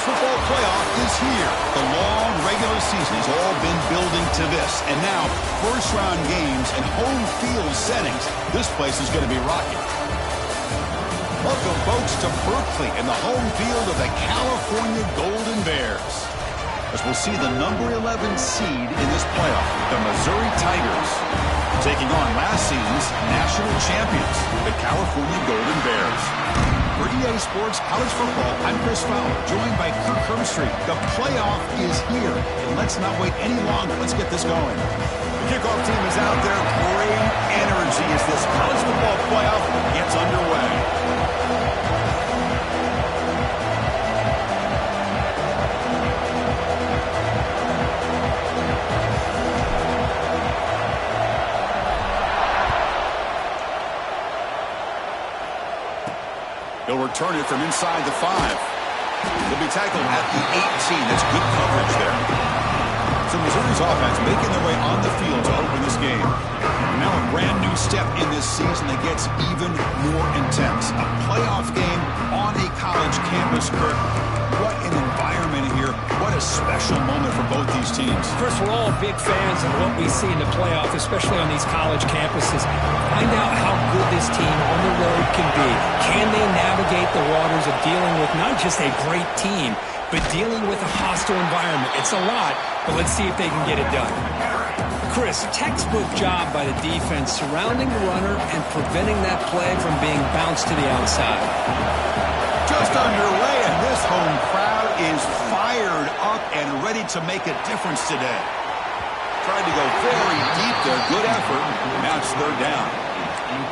football playoff is here. The long regular season has all been building to this. And now, first-round games and home field settings. This place is going to be rocking. Welcome, folks, to Berkeley in the home field of the California Golden Bears. As we'll see the number 11 seed in this playoff, the Missouri Tigers, taking on last season's national champions, the California Golden Bears. For EA Sports College Football, I'm Chris Fowler, joined by Kirk Herbstreit. The playoff is here, and let's not wait any longer. Let's get this going. The kickoff team is out there. Great energy as this college football playoff gets underway. He'll return it from inside the 5. He'll be tackled at the 18. That's good coverage there. So Missouri's offense making their way on the field to open this game. Now a brand new step in this season that gets even more intense. A playoff game on a college campus, Kirk. What an environment here. What a special moment for both these teams. Chris, we're all big fans of what we see in the playoff, especially on these college campuses. Find out how good this team on the road can be. Can they navigate the waters of dealing with not just a great team, but dealing with a hostile environment? It's a lot, but let's see if they can get it done. Chris, textbook job by the defense surrounding the runner and preventing that play from being bounced to the outside. Just underway, and this home crowd is fired up and ready to make a difference today. Tried to go very deep there. Good effort. Now it's third down.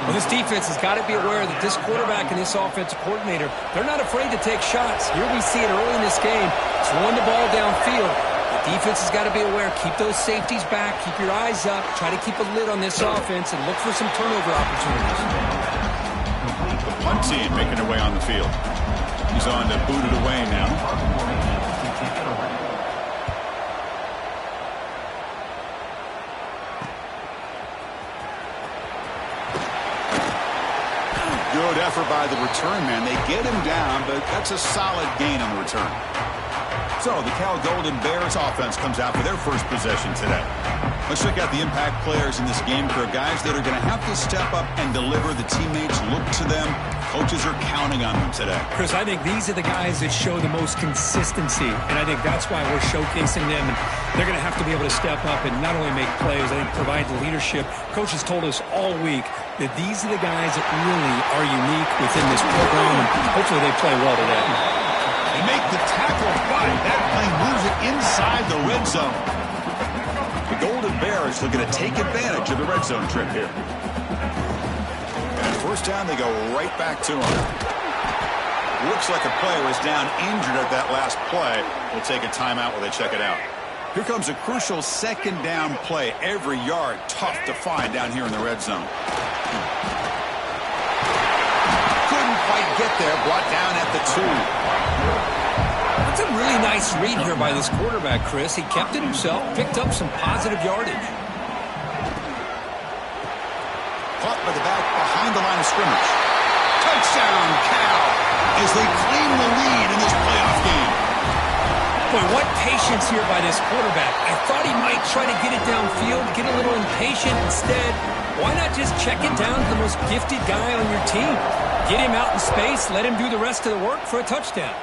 Well, this defense has got to be aware that this quarterback and this offensive coordinator, they're not afraid to take shots. Here we see it early in this game, throwing the ball downfield. The defense has got to be aware. Keep those safeties back. Keep your eyes up. Try to keep a lid on this offense and look for some turnover opportunities. The punt team making their way on the field. He's on to boot it away now. Good effort by the return man. They get him down, but that's a solid gain on the return. So the Cal Golden Bears offense comes out for their first possession today. Let's check out the impact players in this game for guys that are going to have to step up and deliver. The teammates look to them. Coaches are counting on them today. Chris, I think these are the guys that show the most consistency, and I think that's why we're showcasing them. And they're going to have to be able to step up and not only make plays, I think provide the leadership. Coaches told us all week that these are the guys that really are unique within this program, and hopefully they play well today. They make the tackle right. That play moves it inside the red zone. The Golden Bears looking to take advantage of the red zone trip here. And first down, they go right back to him. Looks like a player was down injured at that last play. We'll take a timeout while they check it out. Here comes a crucial second down play. Every yard tough to find down here in the red zone. Couldn't quite get there. Brought down at the 2. That's a really nice read here by this quarterback, Chris. He kept it himself, picked up some positive yardage. Caught by the back behind the line of scrimmage. Touchdown, Cal, as they claim the lead in this playoff game. Boy, what patience here by this quarterback. I thought he might try to get it downfield, get a little impatient. Instead, why not just check it down to the most gifted guy on your team? Get him out in space, let him do the rest of the work for a touchdown.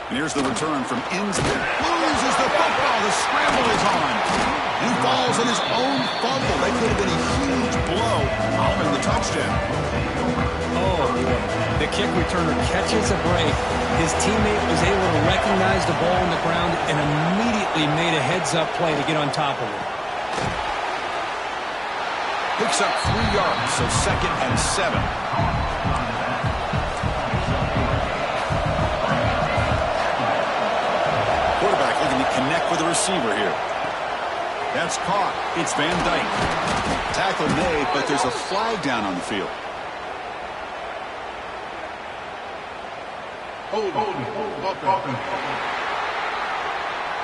And here's the return from Inslee. Loses the football. The scramble is on. He falls on his own fumble. That could have been a huge blow, honoring the touchdown. Oh, boy. The kick returner catches a break. His teammate was able to recognize the ball on the ground and immediately made a heads-up play to get on top of it. Picks up 3 yards, so 2nd and 7. Quarterback looking to connect with the receiver here. That's caught. It's Van Dyke. Tackle made, but there's a flag down on the field.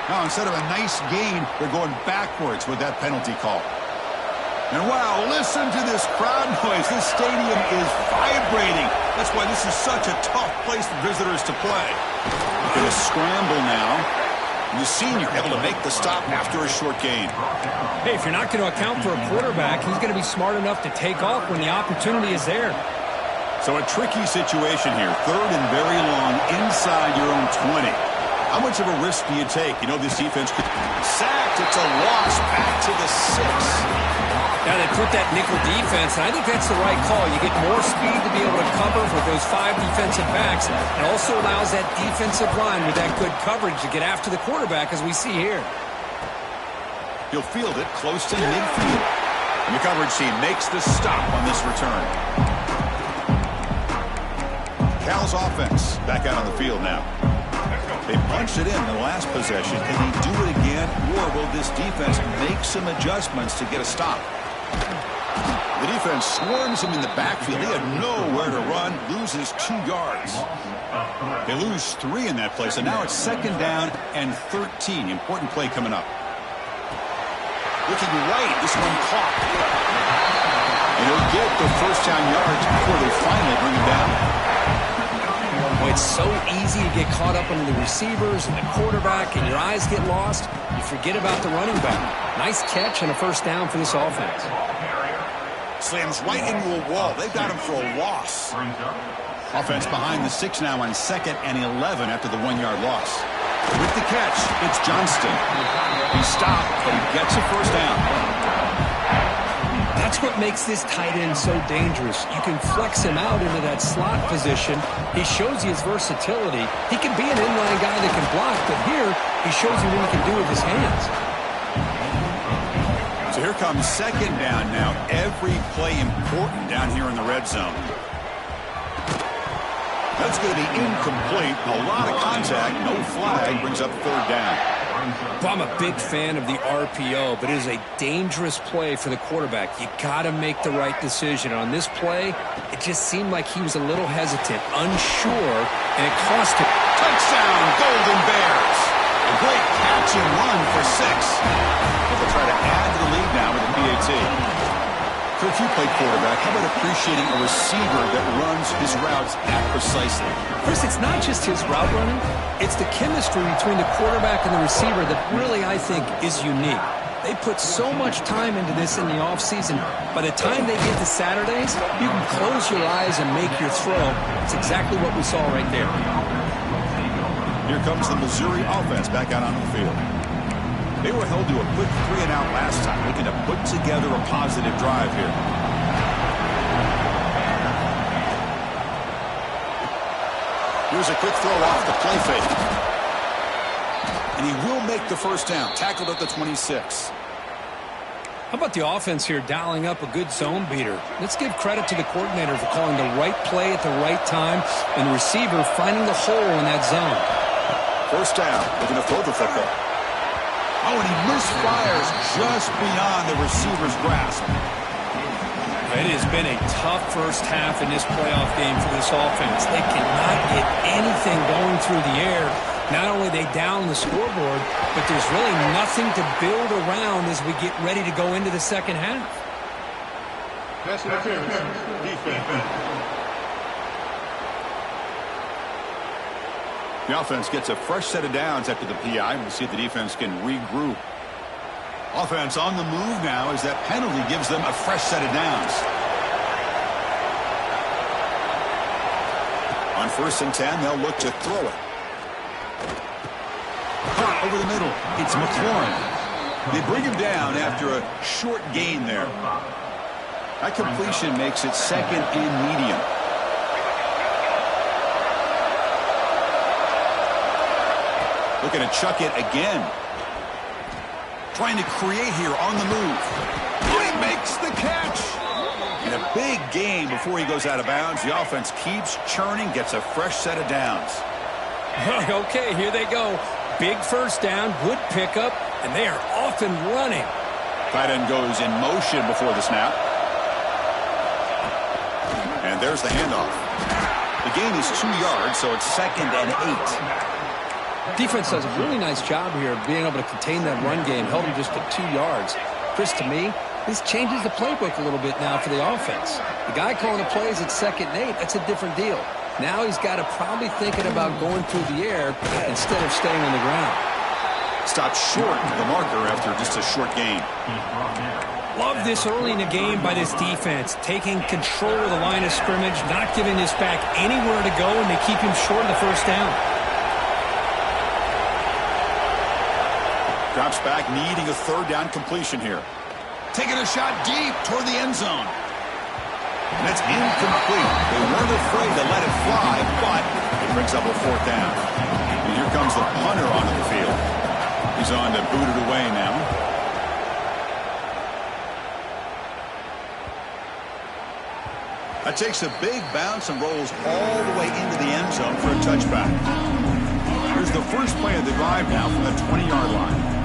Now, instead of a nice gain, they're going backwards with that penalty call. And wow, listen to this crowd noise. This stadium is vibrating. That's why this is such a tough place for visitors to play. Look at a scramble now. The senior able to make the stop after a short gain. Hey, if you're not going to account for a quarterback, he's going to be smart enough to take off when the opportunity is there. So a tricky situation here. 3rd and very long inside your own 20. How much of a risk do you take? You know, this defense could sacked. It's a loss back to the 6. Now they put that nickel defense, and I think that's the right call. You get more speed to be able to cover with those 5 defensive backs. It also allows that defensive line with that good coverage to get after the quarterback, as we see here. He'll field it close to midfield. And the coverage team makes the stop on this return. Cal's offense back out on the field now. They punched it in the last possession. Can they do it again, or will this defense make some adjustments to get a stop? The defense swarms him in the backfield. They had nowhere to run, loses 2 yards. They lose 3 in that play, so now it's 2nd down and 13. Important play coming up. Looking right, this one caught. And he'll get the first down yards before they finally bring him down. Well, it's so easy to get caught up under the receivers and the quarterback, and your eyes get lost. You forget about the running back. Nice catch and a first down for this offense. Slams right into a wall. They've got him for a loss. Offense behind the 6 now on 2nd and 11 after the 1-yard loss. With the catch, it's Johnston. He stopped, but he gets a first down. That's what makes this tight end so dangerous. You can flex him out into that slot position. He shows you his versatility. He can be an inline guy that can block, but here he shows you what he can do with his hands. So here comes 2nd down now. Every play important down here in the red zone. That's going to be incomplete. A lot of contact. No flag. Brings up 3rd down. Well, I'm a big fan of the RPO, but it is a dangerous play for the quarterback. You got to make the right decision. On this play, it just seemed like he was a little hesitant, unsure, and it cost him. Touchdown, Golden Bears. A great catch and run for 6. But they'll try to add to the lead now with a PAT. Coach, you played quarterback. How about appreciating a receiver that runs his routes that precisely? Chris, it's not just his route running. It's the chemistry between the quarterback and the receiver that really, I think, is unique. They put so much time into this in the offseason. By the time they get to Saturdays, you can close your eyes and make your throw. It's exactly what we saw right there. Here comes the Missouri offense back out on the field. They were held to a quick 3-and-out last time, looking to put together a positive drive here. Here's a quick throw off the play fake. And he will make the first down, tackled at the 26. How about the offense here dialing up a good zone beater? Let's give credit to the coordinator for calling the right play at the right time and the receiver finding the hole in that zone. First down, looking to throw the football. Oh, and he misfires just beyond the receiver's grasp. It has been a tough first half in this playoff game for this offense. They cannot get anything going through the air. Not only are they down the scoreboard, but there's really nothing to build around as we get ready to go into the second half. Pass interference. Defense. The offense gets a fresh set of downs after the PI. We'll see if the defense can regroup. Offense on the move now as that penalty gives them a fresh set of downs. On 1st and 10, they'll look to throw it. Caught over the middle. It's McLaurin. They bring him down after a short gain there. That completion makes it 2nd and medium. Looking to chuck it again. Trying to create here on the move. He makes the catch. And a big gain before he goes out of bounds. The offense keeps churning, gets a fresh set of downs. Okay, here they go. Big first down, good pickup, and they are off and running. Tight end goes in motion before the snap. And there's the handoff. The gain is 2 yards, so it's 2nd and 8. Defense does a really nice job here of being able to contain that run game, held him just to 2 yards. Chris, to me, This changes the playbook a little bit now for the offense. The guy calling the plays at 2nd and 8, that's a different deal. Now he's got to probably thinking about going through the air instead of staying on the ground. Stopped short of the marker after just a short gain. Love this early in the game by this defense, taking control of the line of scrimmage, not giving this back anywhere to go, and they keep him short of the first down. Drops back, needing a 3rd down completion here. Taking a shot deep toward the end zone. And it's incomplete. They weren't afraid to let it fly, but it brings up a 4th down. And here comes the punter onto the field. He's on to boot it away now. That takes a big bounce and rolls all the way into the end zone for a touchback. Here's the first play of the drive now from the 20-yard line.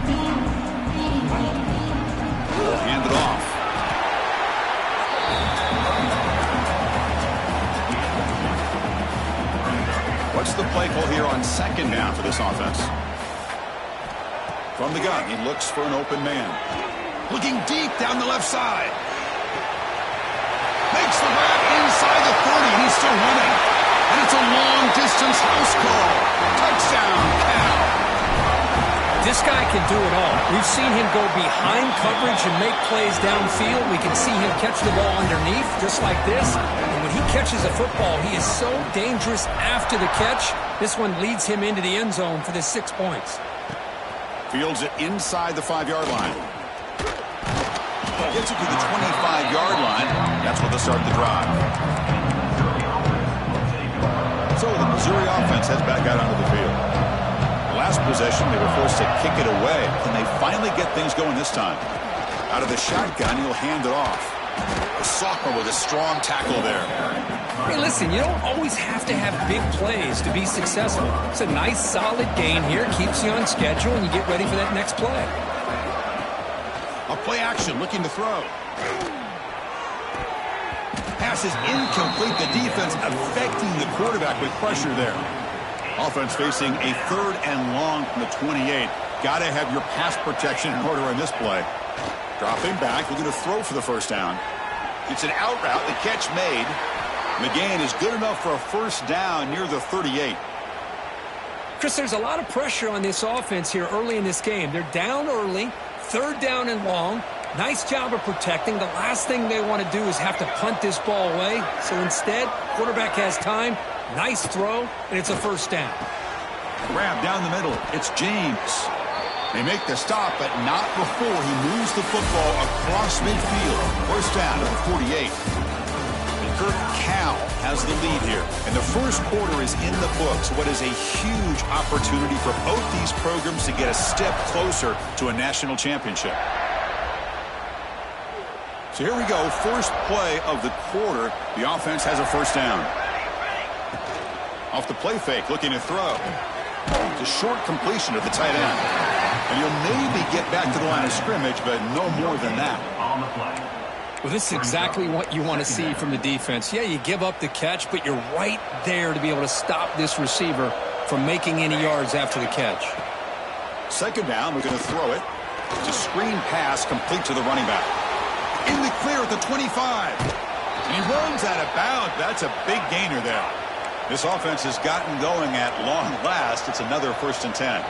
Hand it off. What's the play call here on 2nd down for this offense? From the gun, he looks for an open man. Looking deep down the left side. Makes the grab inside the 30, and he's still running. And it's a long-distance house call. Touchdown, Cal. This guy can do it all. We've seen him go behind coverage and make plays downfield. We can see him catch the ball underneath, just like this. And when he catches a football, he is so dangerous after the catch. This one leads him into the end zone for the 6 points. Fields it inside the 5-yard line. Gets it to the 25-yard line. That's where they'll start the drive. So the Missouri offense heads back out onto the field. Last possession, they were forced to kick it away. Can they finally get things going this time? Out of the shotgun, he'll hand it off. The sophomore with a strong tackle there. Hey, listen, you don't always have to have big plays to be successful. It's a nice, solid gain here. Keeps you on schedule, and you get ready for that next play. A play action, looking to throw. Pass is incomplete. The defense affecting the quarterback with pressure there. Offense facing a 3rd and long from the 28. Got to have your pass protection in order on this play. Dropping back, looking to throw for the first down. It's an out route, the catch made. McGain is good enough for a first down near the 38. Chris, there's a lot of pressure on this offense here early in this game. They're down early, 3rd down and long. Nice job of protecting. The last thing they want to do is have to punt this ball away. So instead, quarterback has time. Nice throw, and it's a first down. Grab down the middle. It's James. They make the stop, but not before he moves the football across midfield. First down to the 48. Kirk Cal has the lead here. And the first quarter is in the books. What is a huge opportunity for both these programs to get a step closer to a national championship. So here we go. First play of the quarter. The offense has a first down. Off the play fake, looking to throw. It's a short completion to the tight end. And he'll maybe get back to the line of scrimmage, but no more than that. Well, this is exactly what you want to see from the defense. Yeah, you give up the catch, but you're right there to be able to stop this receiver from making any yards after the catch. Second down, we're going to throw it. It's a screen pass complete to the running back. In the clear at the 25. And he runs out of bounds. That's a big gainer there. This offense has gotten going at long last. It's another 1st and 10.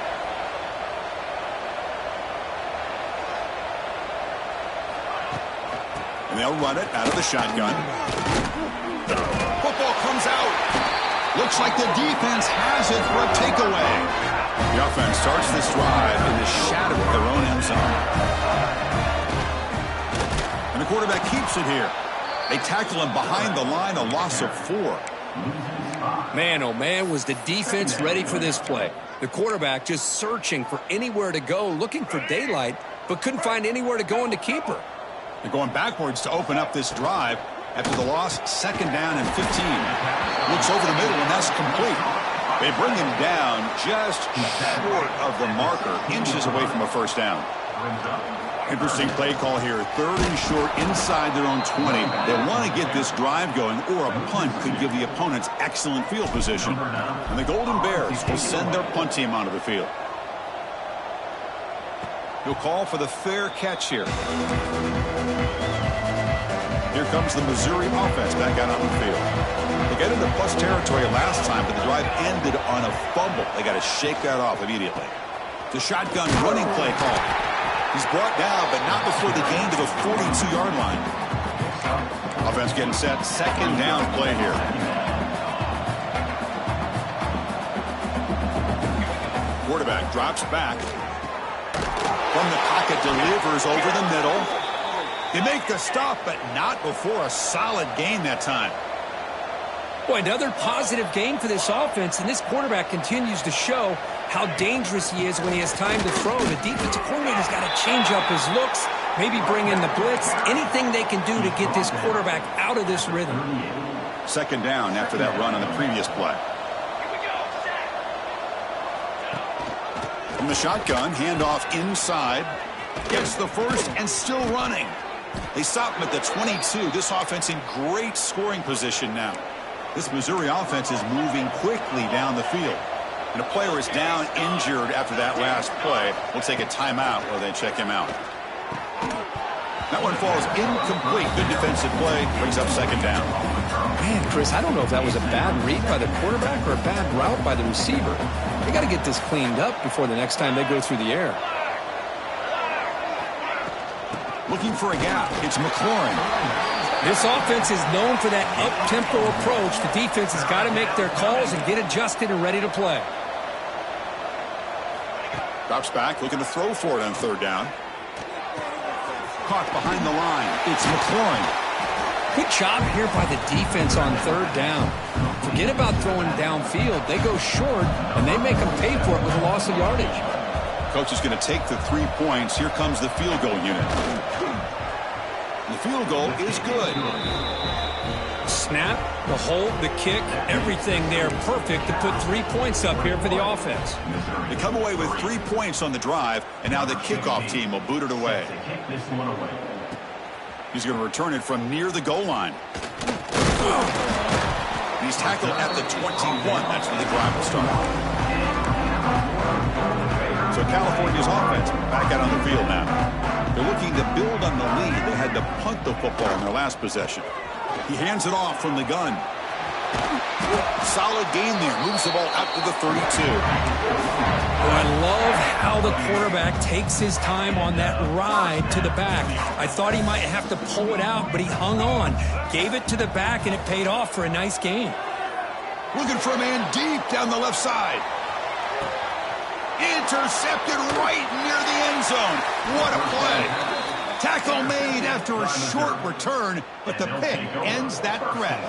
And they'll run it out of the shotgun. Football comes out. Looks like the defense has it for a takeaway. The offense starts this drive in the shadow of their own end zone. And the quarterback keeps it here. They tackle him behind the line, a loss of 4. Man, oh man, was the defense ready for this play. The quarterback just searching for anywhere to go, looking for daylight, but couldn't find anywhere to go in the keeper. They're going backwards to open up this drive after the loss. 2nd down and 15. Looks over the middle, and that's complete. They bring him down just short of the marker, inches away from a first down. Interesting play call here. 3rd and short inside their own 20. They want to get this drive going, or a punt could give the opponents excellent field position. And the Golden Bears will send their punt team onto the field. He'll call for the fair catch here. comes the Missouri offense back out on the field. They got into plus territory last time, but the drive ended on a fumble. They got to shake that off immediately. The shotgun running play call. He's brought down, but not before the gain to the 42-yard line. Offense getting set. Second down play here. Quarterback drops back. From the pocket, delivers over the middle. They make the stop, but not before a solid gain that time. Boy, another positive gain for this offense, and this quarterback continues to show how dangerous he is when he has time to throw. The defensive coordinator's got to change up his looks, maybe bring in the blitz, anything they can do to get this quarterback out of this rhythm. Second down after that run on the previous play. From the shotgun, handoff inside. Gets the first and still running. They stop him at the 22. This offense in great scoring position now. This Missouri offense is moving quickly down the field. And a player is down injured after that last play. We'll take a timeout while they check him out. That one falls incomplete. Good defensive play. Brings up second down. Man, Chris, I don't know if that was a bad read by the quarterback or a bad route by the receiver. They got to get this cleaned up before the next time they go through the air. Looking for a gap. It's McLaurin. This offense is known for that up-tempo approach. The defense has got to make their calls and get adjusted and ready to play. Drops back, looking to throw for it on third down. Caught behind the line. It's McLaurin. Good job here by the defense on third down. Forget about throwing downfield. They go short, and they make them pay for it with a loss of yardage. Coach is going to take the 3 points. Here comes the field goal unit. The field goal is good. Snap, the hold, the kick, everything there perfect to put 3 points up here for the offense. They come away with 3 points on the drive, and now the kickoff team will boot it away. He's going to return it from near the goal line. He's tackled at the 21. That's where the drive will start. So California's offense back out on the field now. They're looking to build on the lead. They had to punt the football in their last possession. He hands it off from the gun. Solid gain there. Moves the ball out to the 32. Oh, I love how the quarterback takes his time on that ride to the back. I thought he might have to pull it out, but he hung on. Gave it to the back, and it paid off for a nice gain. Looking for a man deep down the left side. Intercepted right near the end zone. What a play. Tackle made after a short return, but the pick ends that threat.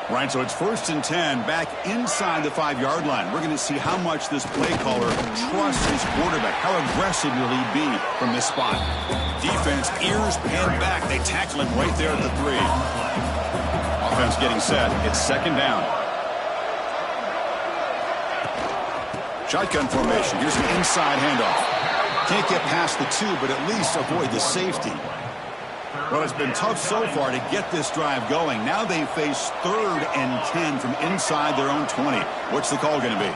Right, so it's 1st and 10 back inside the 5-yard line. We're going to see how much this play caller trusts his quarterback. How aggressive will he be from this spot? Defense, ears pinned back. They tackle him right there at the 3. Offense getting set. It's second down. Shotgun formation. Here's an inside handoff. Can't get past the 2, but at least avoid the safety. Well, it's been tough so far to get this drive going. Now they face 3rd and 10 from inside their own 20. What's the call going to be?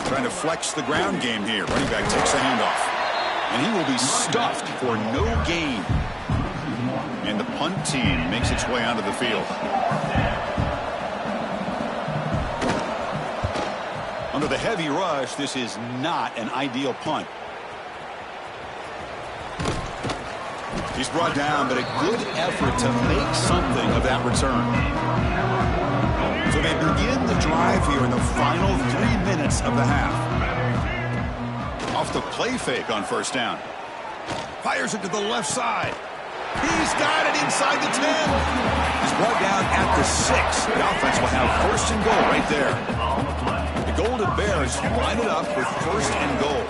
Trying to flex the ground game here. Running back takes a handoff. And he will be stuffed for no gain. And the punt team makes its way onto the field. Under the heavy rush, this is not an ideal punt. He's brought down, but a good effort to make something of that return. So they begin the drive here in the final 3 minutes of the half. Off the play fake on first down. Fires it to the left side. He's got it inside the 10. He's brought down at the 6. The offense will have 1st and goal right there. The Golden Bears line it up with 1st and goal.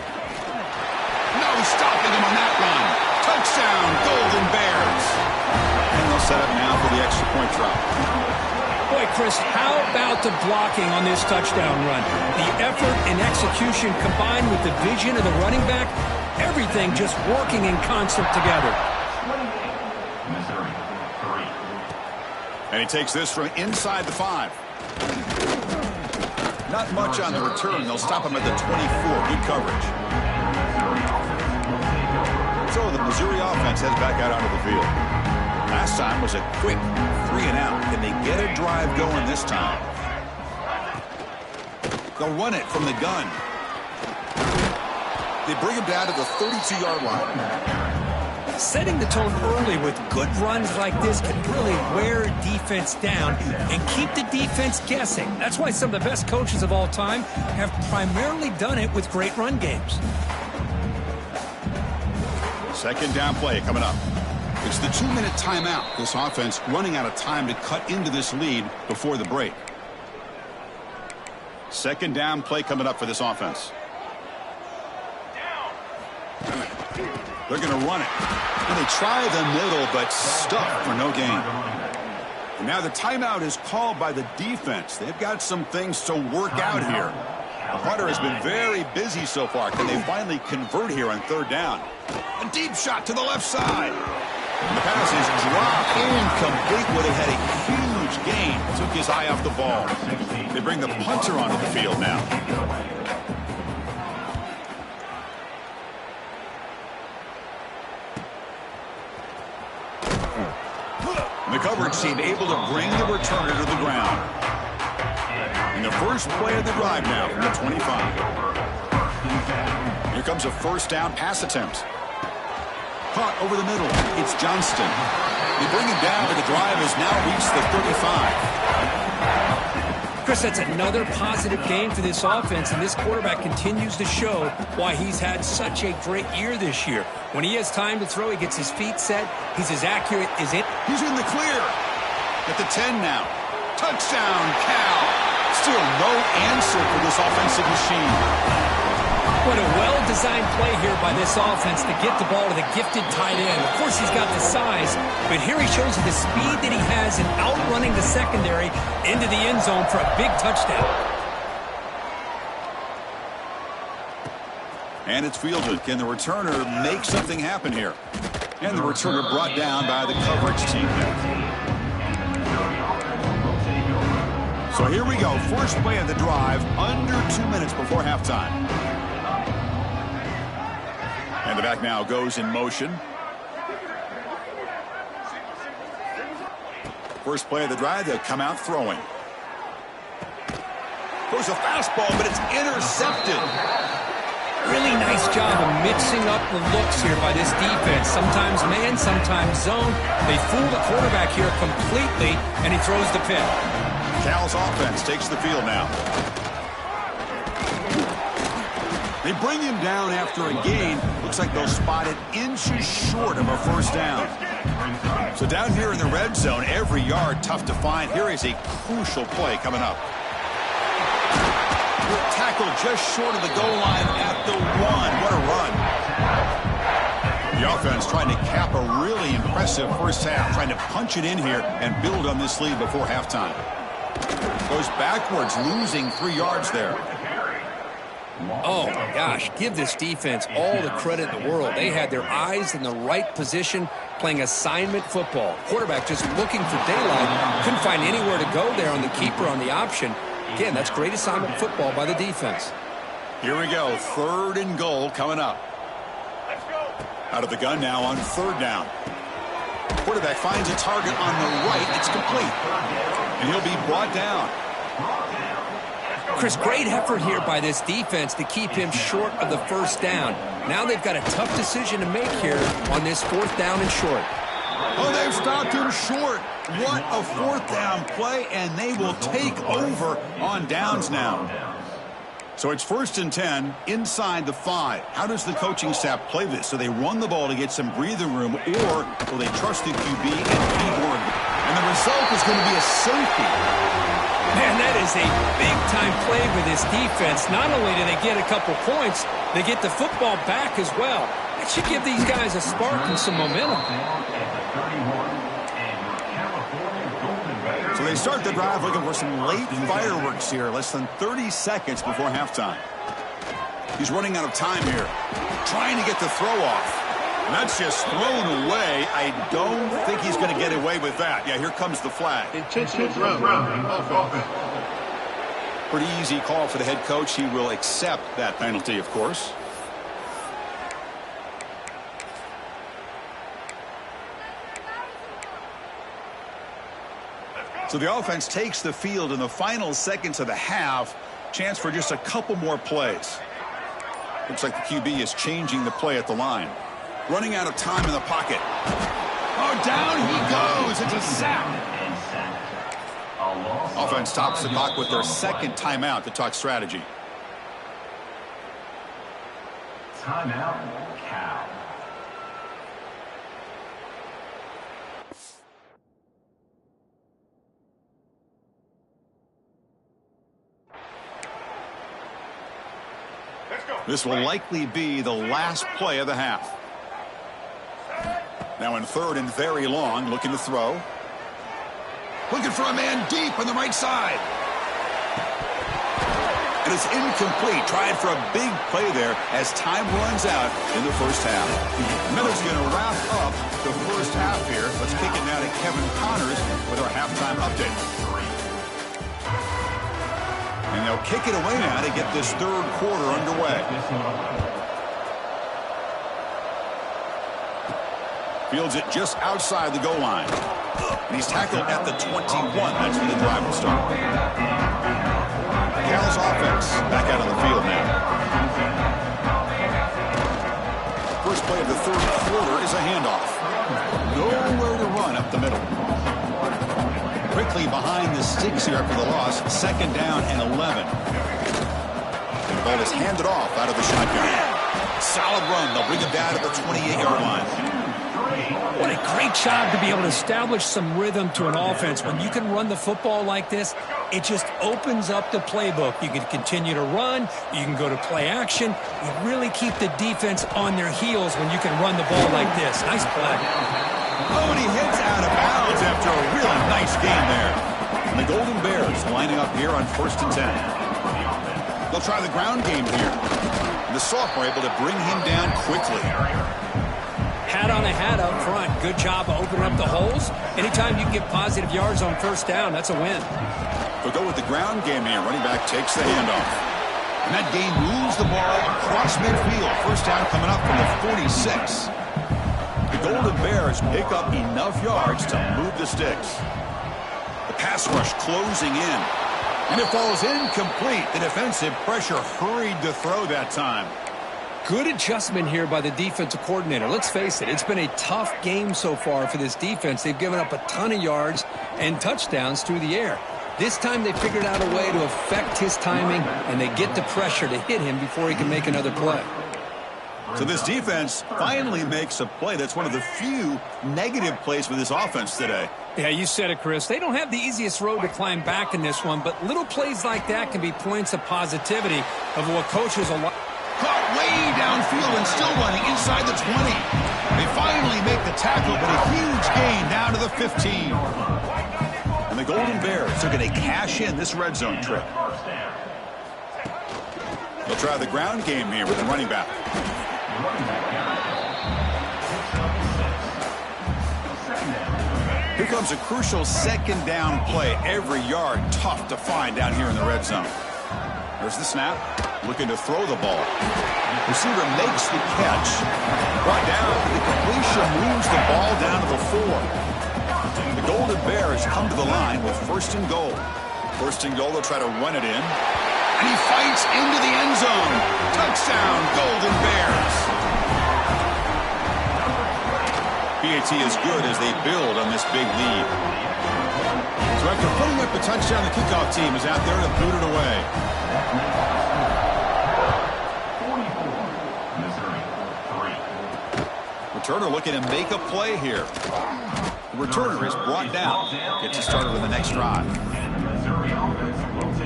No stopping him on that run. Touchdown, Golden Bears. And they'll set up now for the extra point drop. Boy, Chris, how about the blocking on this touchdown run? The effort and execution combined with the vision of the running back, everything just working in concert together. And he takes this from inside the 5. Not much on the return. They'll stop him at the 24. Good coverage. So the Missouri offense heads back out onto the field. Last time was a quick 3 and out. Can they get a drive going this time? They'll run it from the gun. They bring him down to the 32-yard line. Setting the tone early with good runs like this can really wear defense down and keep the defense guessing. That's why some of the best coaches of all time have primarily done it with great run games. Second down play coming up. It's the 2-minute timeout. This offense running out of time to cut into this lead before the break. Second down play coming up for this offense. They're going to run it. And they try the middle, but stuck for no gain. And now the timeout is called by the defense. They've got some things to work out here. The punter has been very busy so far. Can they finally convert here on third down? A deep shot to the left side. And the pass is dropped incomplete where they had a huge gain. Took his eye off the ball. They bring the punter onto the field now. And the coverage team able to bring the returner to the ground. And the first play of the drive now from the 25. Here comes a first down pass attempt. Caught over the middle. It's Johnston. They bring him down, but the drive has now reached the 35. Chris, that's another positive game for this offense, and this quarterback continues to show why he's had such a great year this year. When he has time to throw, he gets his feet set. He's as accurate as it. He's in the clear. At the 10 now. Touchdown, Cal. Still no answer for this offensive machine. What a well-designed play here by this offense to get the ball to the gifted tight end. Of course, he's got the size, but here he shows you the speed that he has in outrunning the secondary into the end zone for a big touchdown. And it's fielded. Can the returner make something happen here? And the returner brought down by the coverage team there. So here we go. First play of the drive, under 2 minutes before halftime. And the back now goes in motion. First play of the drive, they'll come out throwing. Goes a fastball, but it's intercepted. Really nice job of mixing up the looks here by this defense. Sometimes man, sometimes zone. They fool the quarterback here completely, and he throws the pick. Cal's offense takes the field now. They bring him down after a gain. Looks like they'll spot it inches short of a first down. So down here in the red zone, every yard tough to find. Here is a crucial play coming up. Tackled just short of the goal line at the 1. What a run. The offense trying to cap a really impressive first half, trying to punch it in here and build on this lead before halftime. Goes backwards, losing 3 yards there. Oh, my gosh, give this defense all the credit in the world. They had their eyes in the right position, playing assignment football. Quarterback just looking for daylight. Couldn't find anywhere to go there on the keeper on the option. Again, that's great assignment football by the defense. Here we go. 3rd and goal coming up. Out of the gun now on 3rd down. Quarterback finds a target on the right. It's complete. And he'll be brought down. Chris, great effort here by this defense to keep him short of the first down. Now they've got a tough decision to make here on this 4th down and short. Oh, they've stopped him short. What a 4th down play, and they will take over on downs now. So it's 1st and 10 inside the 5. How does the coaching staff play this? So they run the ball to get some breathing room, or will they trust the QB and keyboard? And the result is going to be a safety. Man, that is a big-time play for this defense. Not only do they get a couple points, they get the football back as well. That should give these guys a spark and some momentum. So they start the drive looking for some late fireworks here. Less than 30 seconds before halftime. He's running out of time here. Trying to get the throw off. And that's just thrown away. I don't think he's going to get away with that. Yeah, here comes the flag. Intentional ground. Pretty easy call for the head coach. He will accept that penalty, of course. So the offense takes the field in the final seconds of the half. Chance for just a couple more plays. Looks like the QB is changing the play at the line. Running out of time in the pocket. Oh, down he goes. It's a sack. Offense tops the clock with their second timeout to talk strategy. Timeout, Cal. This will likely be the last play of the half. Now in third and very long, looking to throw. Looking for a man deep on the right side. And it's incomplete. Trying for a big play there as time runs out in the first half. Miller's going to wrap up the first half here. Let's kick it now to Kevin Connors with our halftime update. And they'll kick it away now to get this third quarter underway. Fields it just outside the goal line. And he's tackled at the 21. That's when the drive will start. Cal's offense back out on the field now. First play of the third quarter is a handoff. Nowhere to run up the middle. Quickly behind the sticks here after the loss. Second down and 11. The ball is handed off out of the shotgun. Solid run. They'll bring it down to the 28-yard line. What a great job to be able to establish some rhythm to an offense. When you can run the football like this, it just opens up the playbook. You can continue to run. You can go to play action. You really keep the defense on their heels when you can run the ball like this. Nice play. Oh, and he hits out of bounds after a really nice game there. And the Golden Bears lining up here on 1st and 10. They'll try the ground game here. And the sophomore able to bring him down quickly. Hat on a hat up front. Good job of opening up the holes. Anytime you can get positive yards on first down, that's a win. They'll go with the ground game here. Running back takes the handoff. And that game moves the ball across midfield. First down coming up from the 46. The Golden Bears pick up enough yards to move the sticks. The pass rush closing in. And it falls incomplete. The defensive pressure hurried to throw that time. Good adjustment here by the defensive coordinator. Let's face it, it's been a tough game so far for this defense. They've given up a ton of yards and touchdowns through the air. This time they figured out a way to affect his timing, and they get the pressure to hit him before he can make another play. So this defense finally makes a play. That's one of the few negative plays for this offense today. Yeah, you said it, Chris. They don't have the easiest road to climb back in this one, but little plays like that can be points of positivity of what coaches are. Caught way downfield and still running inside the 20. They finally make the tackle, but a huge gain down to the 15. And the Golden Bears are going to cash in this red zone trip. They'll try the ground game here with the running back. Here comes a crucial second down play. Every yard tough to find down here in the red zone. There's the snap. Looking to throw the ball. Receiver makes the catch. Brought down. The completion moves the ball down to the 4. The Golden Bears come to the line with 1st and goal. 1st and goal, they'll try to run it in. And he fights into the end zone. Touchdown, Golden Bears. PAT is good as they build on this big lead. So after putting up a touchdown, the kickoff team is out there to boot it away. Returner looking to make a play here. The returner is brought down. Gets it started on the next drive.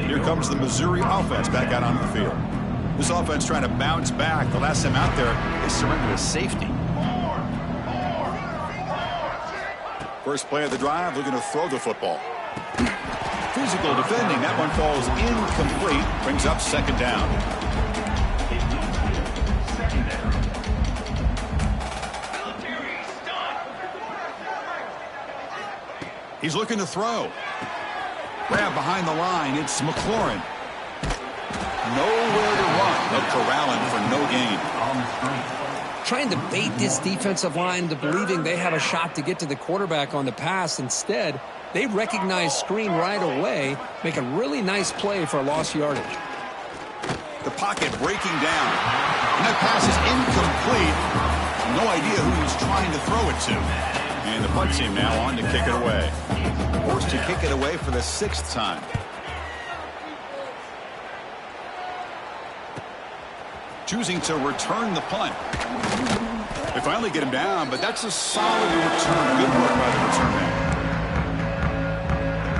Here comes the Missouri offense back out on the field. This offense trying to bounce back. The last time out there, they surrendered a safety. First play of the drive, looking to throw the football. Physical defending. That one falls incomplete. Brings up second down. He's looking to throw. Grab behind the line. It's McLaurin. Nowhere to run. They'll corral him for no gain. Trying to bait this defensive line into believing they have a shot to get to the quarterback on the pass. Instead, They recognize screen right away, make a really nice play for a lost yardage. The pocket breaking down. And that pass is incomplete. No idea who he's trying to throw it to. And the punt team now on to kick it away. Forced to kick it away for the 6th time. Choosing to return the punt. They finally get him down, but that's a solid return. Good work by the return man.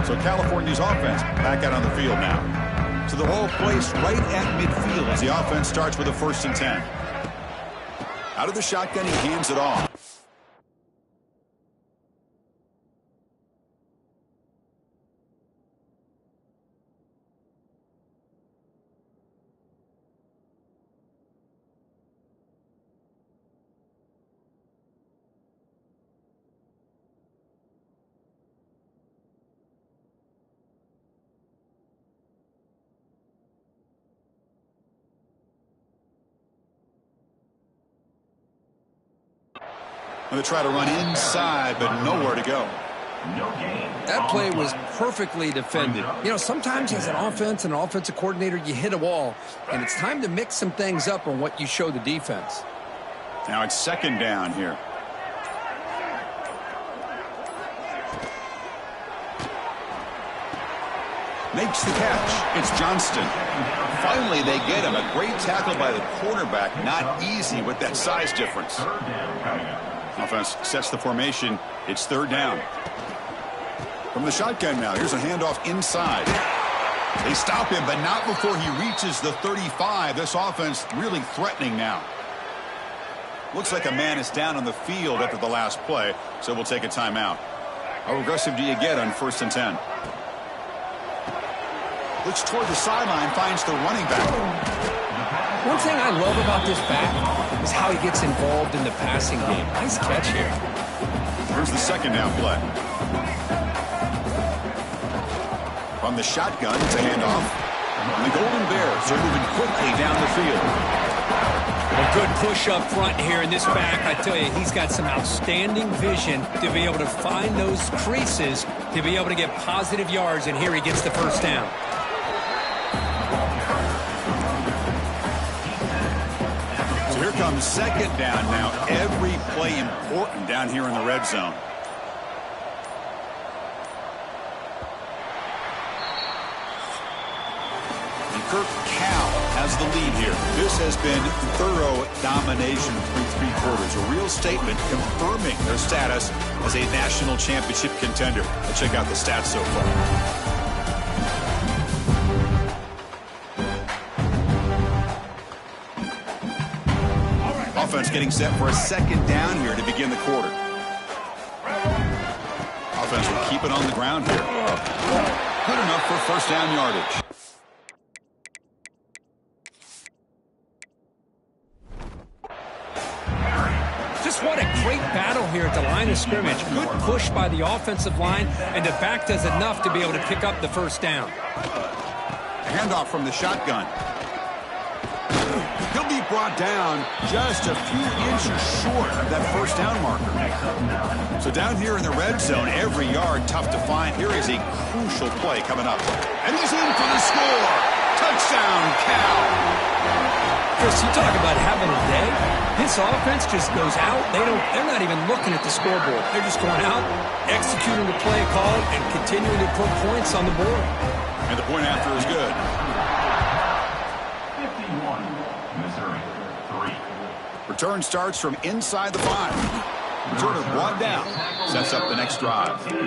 So California's offense back out on the field now. So the whole place right at midfield as the offense starts with a 1st and 10. Out of the shotgun, he hands it off. They try to run inside, but nowhere to go. That play was perfectly defended. You know, sometimes as an offense and an offensive coordinator, you hit a wall, and it's time to mix some things up on what you show the defense. Now it's 2nd down here. Makes the catch. It's Johnston. Finally, they get him. A great tackle by the quarterback. Not easy with that size difference. Offense sets the formation. It's 3rd down. From the shotgun now, here's a handoff inside. They stop him, but not before he reaches the 35. This offense really threatening now. Looks like a man is down on the field after the last play, so we'll take a timeout. How aggressive do you get on 1st and 10? Looks toward the sideline, finds the running back. One thing I love about this back is how he gets involved in the passing game. Nice catch here. Here's the 2nd down play. From the shotgun, it's a handoff. And the Golden Bears are moving quickly down the field. A good push up front here in this back. I tell you, he's got some outstanding vision to be able to find those creases, to be able to get positive yards, and here he gets the 1st down. Here comes 2nd down now. Every play important down here in the red zone. And Kirk Cal has the lead here. This has been thorough domination through 3 quarters. A real statement confirming their status as a national championship contender. Let's check out the stats so far. Offense getting set for a 2nd down here to begin the quarter. Offense will keep it on the ground here. Good enough for 1st down yardage. Just what a great battle here at the line of scrimmage. Good push by the offensive line, and the back does enough to be able to pick up the 1st down. Handoff from the shotgun. He'll be brought down just a few inches short of that 1st down marker. So down here in the red zone, every yard tough to find. Here is a crucial play coming up. And he's in for the score. Touchdown, Cal. Chris, you talk about having a day. This offense just goes out. They're not even looking at the scoreboard. They're just going out, executing the play call, and continuing to put points on the board. And the point after is good. 51, Missouri, 3. Return starts from inside the 5. Returner brought down. Sets up the next drive. So the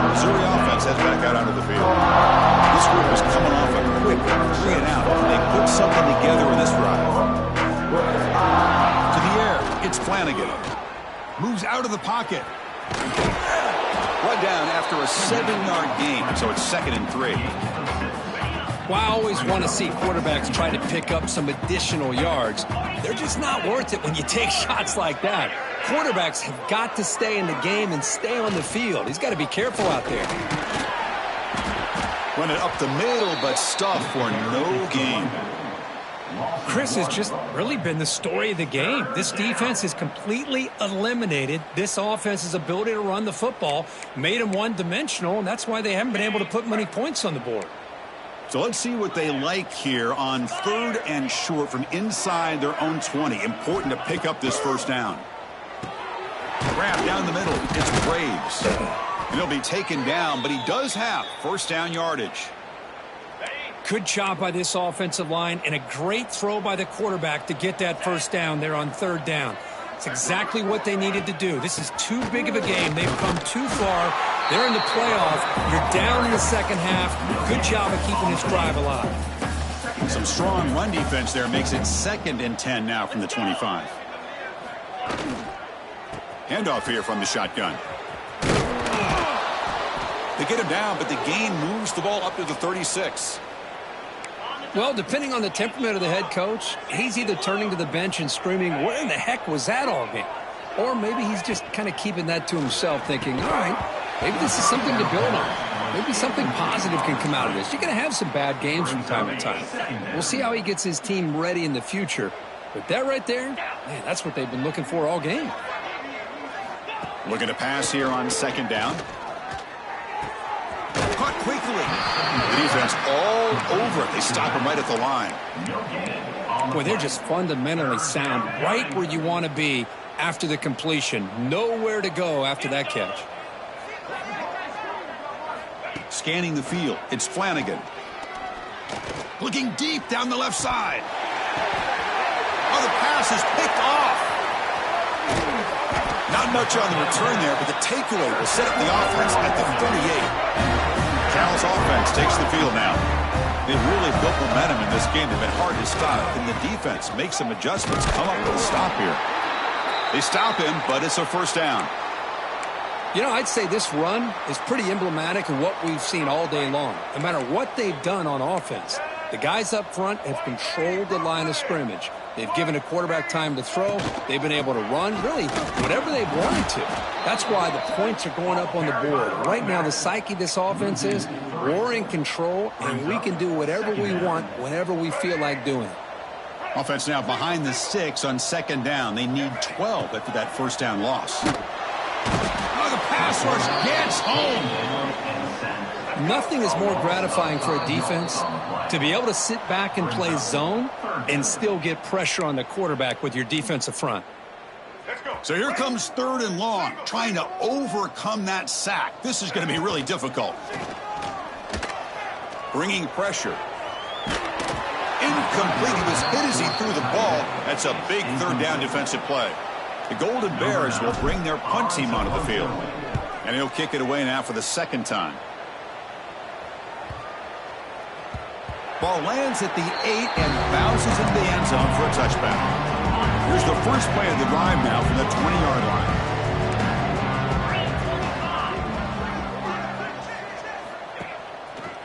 Missouri offense heads back out onto the field. This group is coming off a quick 3 and out. Can they put something together in this drive? To the air, it's Flanagan. Moves out of the pocket. Run down after a 7-yard gain, so it's 2nd and 3. Well, I always want to see quarterbacks try to pick up some additional yards. They're just not worth it when you take shots like that. Quarterbacks have got to stay in the game and stay on the field. He's got to be careful out there. Run it up the middle, but stuff for no gain. Chris has just really been the story of the game. This defense has completely eliminated this offense's ability to run the football, made them one-dimensional, and that's why they haven't been able to put many points on the board. So let's see what they like here on 3rd and short from inside their own 20. Important to pick up this first down. Grab down the middle. It's Braves. And he'll be taken down, but he does have first down yardage. Good job by this offensive line and a great throw by the quarterback to get that first down there on 3rd down. It's exactly what they needed to do. This is too big of a game. They've come too far. They're in the playoff. You're down in the second half. Good job of keeping this drive alive. Some strong run defense there makes it 2nd and 10 now from the 25. Handoff here from the shotgun. They get him down, but the gain moves the ball up to the 36. Well, depending on the temperament of the head coach, he's either turning to the bench and screaming, where in the heck was that all game? Or maybe he's just kind of keeping that to himself, thinking, all right, maybe this is something to build on. Maybe something positive can come out of this. You're going to have some bad games from time to time. We'll see how he gets his team ready in the future. But that right there, man, that's what they've been looking for all game. Looking to pass here on 2nd down. Caught quickly. The defense all over it. They stop him right at the line. Boy, they're just fundamentally sound right where you want to be after the completion. Nowhere to go after that catch. Scanning the field. It's Flanagan. Looking deep down the left side. Oh, the pass is picked off. Not much on the return there, but the takeaway will set up the offense at the 38. Cal's offense takes the field now. They've really built momentum in this game. They've been hard to stop, and the defense makes some adjustments, come up with a stop here. They stop him, but it's a first down. You know, I'd say this run is pretty emblematic of what we've seen all day long. No matter what they've done on offense, the guys up front have controlled the line of scrimmage. They've given a quarterback time to throw. They've been able to run, really, whatever they've wanted to. That's why the points are going up on the board. Right now, the psyche of this offense is we're in control, and we can do whatever we want whenever we feel like doing it. Offense now behind the 6 on 2nd down. They need 12 after that first down loss. Oh, the pass rush gets home. Nothing is more gratifying for a defense to be able to sit back and play zone and still get pressure on the quarterback with your defensive front. So here comes 3rd and long, trying to overcome that sack. This is going to be really difficult. Bringing pressure. Incomplete. He was hit as he threw the ball. That's a big 3rd down defensive play. The Golden Bears will bring their punt team onto the field. And he'll kick it away now for the 2nd time. Ball lands at the 8 and bounces into the end zone for a touchback. Here's the first play of the drive now from the 20-yard line.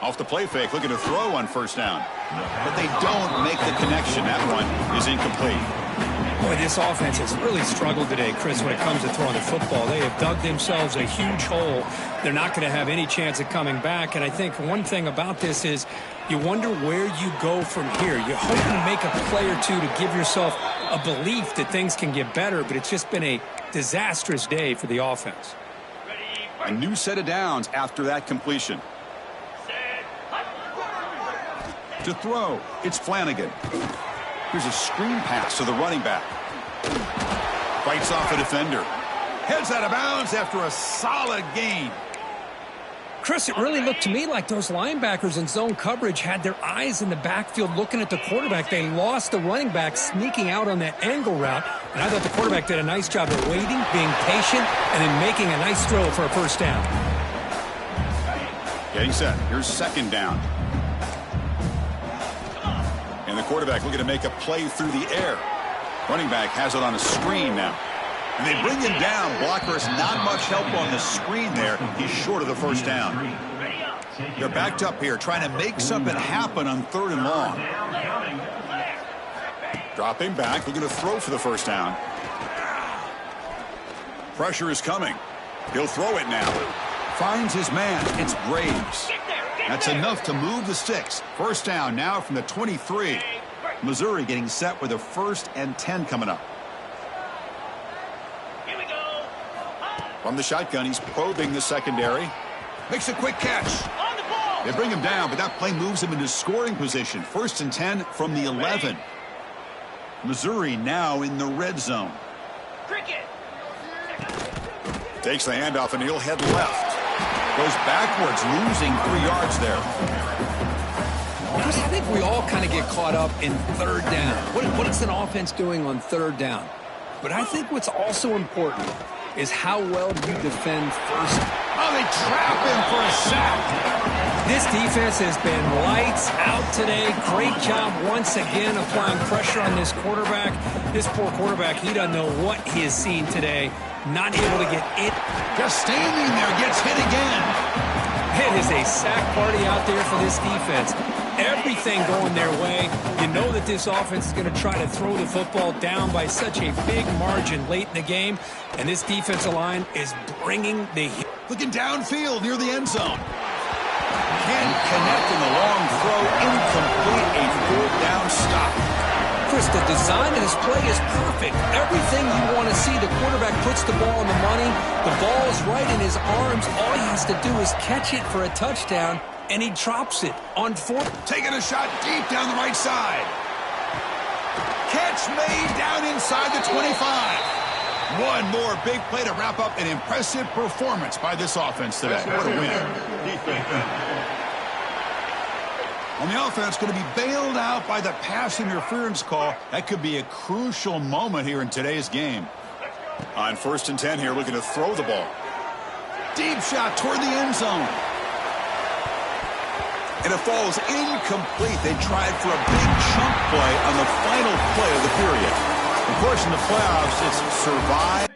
Off the play fake, looking to throw on first down. But they don't make the connection. That one is incomplete. Boy, this offense has really struggled today, Chris, when it comes to throwing the football. They have dug themselves a huge hole. They're not going to have any chance of coming back. And I think one thing about this is you wonder where you go from here. You're hoping to make a play or two to give yourself a belief that things can get better, but it's just been a disastrous day for the offense. A new set of downs after that completion. To throw, it's Flanagan. Here's a screen pass to the running back. Fights off a defender. Heads out of bounds after a solid gain. Chris, it really looked to me like those linebackers in zone coverage had their eyes in the backfield looking at the quarterback. They lost the running back sneaking out on that angle route. And I thought the quarterback did a nice job of waiting, being patient, and then making a nice throw for a first down. Getting set. Here's 2nd down. And the quarterback looking to make a play through the air. Running back has it on a screen now. And they bring him down. Blockers not much help on the screen there. He's short of the first down. They're backed up here trying to make something happen on 3rd and long. Dropping back, looking to throw for the first down. Pressure is coming. He'll throw it now. Finds his man. It's Braves. That's enough to move the sticks. First down now from the 23. Missouri getting set with a 1st and 10 coming up. Here we go. From the shotgun, he's probing the secondary. Makes a quick catch. On the ball. They bring him down, but that play moves him into scoring position. 1st and 10 from the 11. Missouri now in the red zone. Cricket. Takes the handoff, and he'll head left. Goes backwards, losing 3 yards there. Chris, I think we all kind of get caught up in 3rd down. What is an offense doing on 3rd down? But I think what's also important is how well do you defend 1st. Oh, they trap him for a sack. This defense has been lights out today. Great job once again applying pressure on this quarterback. This poor quarterback, he doesn't know what he has seen today. Not able to get it. Just standing there, gets hit again. It is a sack party out there for this defense. Everything going their way. You know that this offense is going to try to throw the football down by such a big margin late in the game. And this defensive line is bringing the hit. Looking downfield near the end zone. Can't connect in the long throw. Incomplete. A 4th down stop. Chris, the design of this play is perfect. Everything you want to see. The quarterback puts the ball on the money. The ball is right in his arms. All he has to do is catch it for a touchdown, and he drops it on 4th. Taking a shot deep down the right side. Catch made down inside the 25. One more big play to wrap up an impressive performance by this offense today. What a win. Defense. On the offense, going to be bailed out by the pass interference call. That could be a crucial moment here in today's game. On 1st and 10 here, looking to throw the ball. Deep shot toward the end zone. And it falls incomplete. They tried for a big chunk play on the final play of the period. Of course, in the playoffs, it's survive.